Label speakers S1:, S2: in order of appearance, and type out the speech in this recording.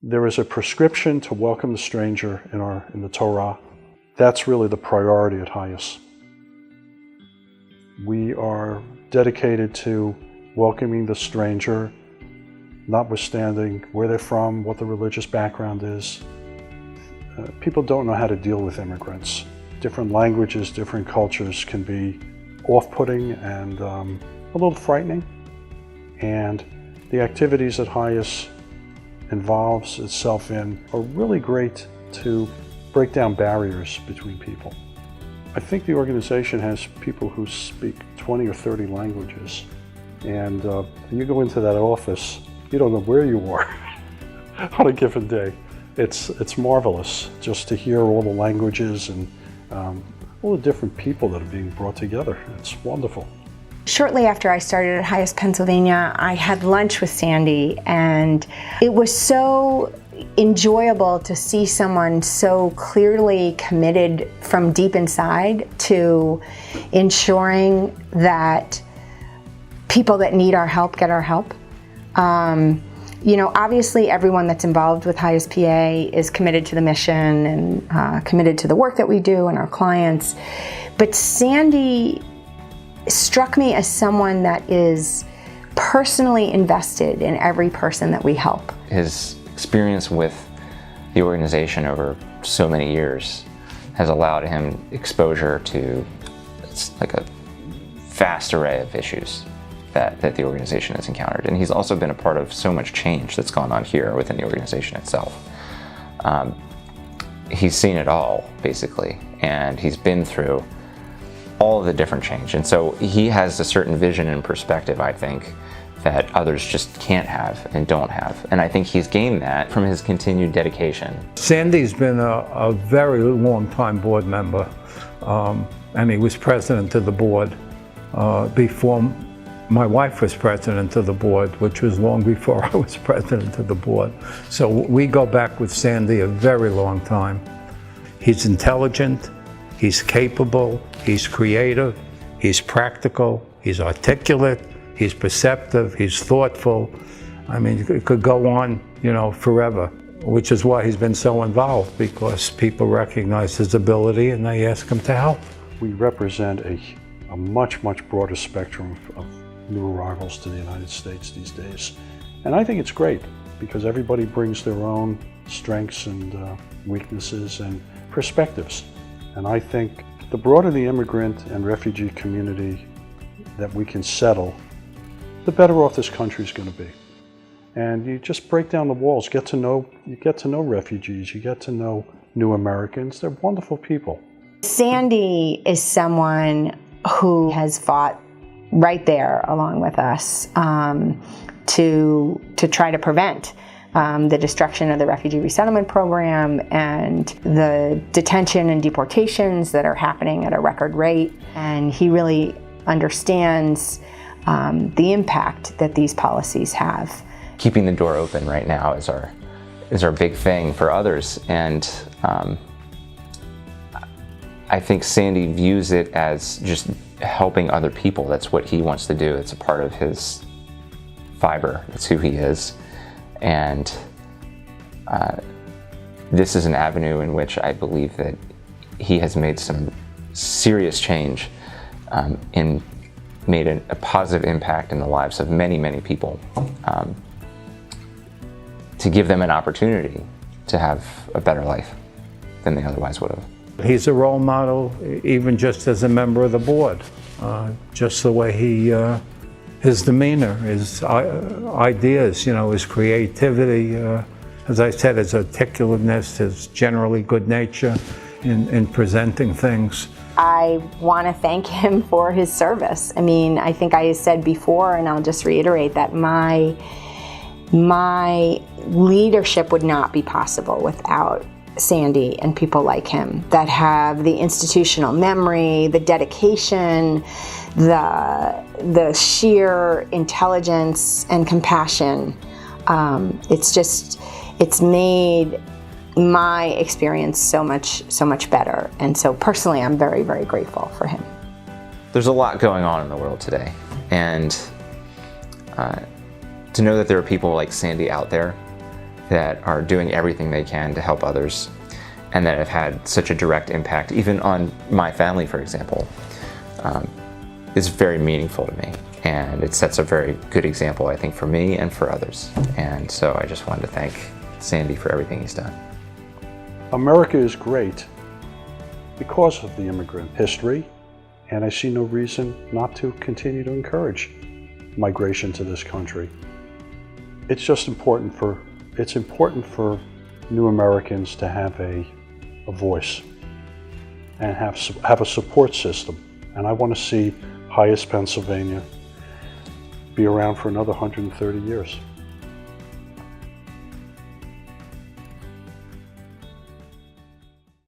S1: There is a prescription to welcome the stranger in the Torah. That's really the priority at HIAS. We are dedicated to welcoming the stranger, notwithstanding where they're from, what the religious background is. People don't know how to deal with immigrants. Different languages, different cultures can be off-putting and a little frightening. And the activities that HIAS involves itself in are really great to break down barriers between people. I think the organization has people who speak 20 or 30 languages. And you go into that office, you don't know where you are on a given day. It's marvelous just to hear all the languages and all the different people that are being brought together. It's wonderful.
S2: Shortly after I started at HIAS Pennsylvania, I had lunch with Sandy, and it was so enjoyable to see someone so clearly committed from deep inside to ensuring that people that need our help get our help. You know, obviously everyone that's involved with HIAS PA is committed to the mission and committed to the work that we do and our clients. But Sandy struck me as someone that is personally invested in every person that we help.
S3: His experience with the organization over so many years has allowed him exposure to like a vast array of issues that the organization has encountered. And he's also been a part of so much change that's gone on here within the organization itself. He's seen it all, basically, and he's been through all of the different change. And so he has a certain vision and perspective, I think, that others just can't have and don't have. And I think he's gained that from his continued dedication.
S4: Sandy's been a very long time board member, and he was president of the board before my wife was president of the board, which was long before I was president of the board. So we go back with Sandy a very long time. He's intelligent, he's capable, he's creative, he's practical, he's articulate, he's perceptive, he's thoughtful. I mean, it could go on, you know, forever, which is why he's been so involved, because people recognize his ability and they ask him to help.
S1: We represent a much, much broader spectrum of new arrivals to the United States these days. And I think it's great because everybody brings their own strengths and weaknesses and perspectives. And I think the broader the immigrant and refugee community that we can settle, the better off this country is going to be. And you just break down the walls, you get to know refugees, you get to know new Americans. They're wonderful people.
S2: Sandy is someone who has fought right there along with us to try to prevent the destruction of the refugee resettlement program and the detention and deportations that are happening at a record rate. And he really understands the impact that these policies have.
S3: Keeping the door open right now is our big thing for others, and I think Sandy views it as just helping other people. That's what he wants to do. It's a part of his fiber. It's who he is. And this is an avenue in which I believe that he has made some serious change and made a positive impact in the lives of many, many people to give them an opportunity to have a better life than they otherwise would have.
S4: He's a role model, even just as a member of the board. Just the way his demeanor, his ideas, you know, his creativity, as I said, his articulateness, his generally good nature in presenting things.
S2: I want to thank him for his service. I mean, I think I said before, and I'll just reiterate that my leadership would not be possible without Sandy and people like him that have the institutional memory, the dedication, the sheer intelligence and compassion. It's made my experience so much better. And so personally, I'm very, very grateful for him.
S3: There's a lot going on in the world today, and to know that there are people like Sandy out there that are doing everything they can to help others, and that have had such a direct impact, even on my family, for example, is very meaningful to me. And it sets a very good example, I think, for me and for others. And so I just wanted to thank Sandy for everything he's done.
S1: America is great because of the immigrant history, and I see no reason not to continue to encourage migration to this country. It's just important for new Americans to have a voice and have a support system. And I want to see HIAS Pennsylvania be around for another 130 years.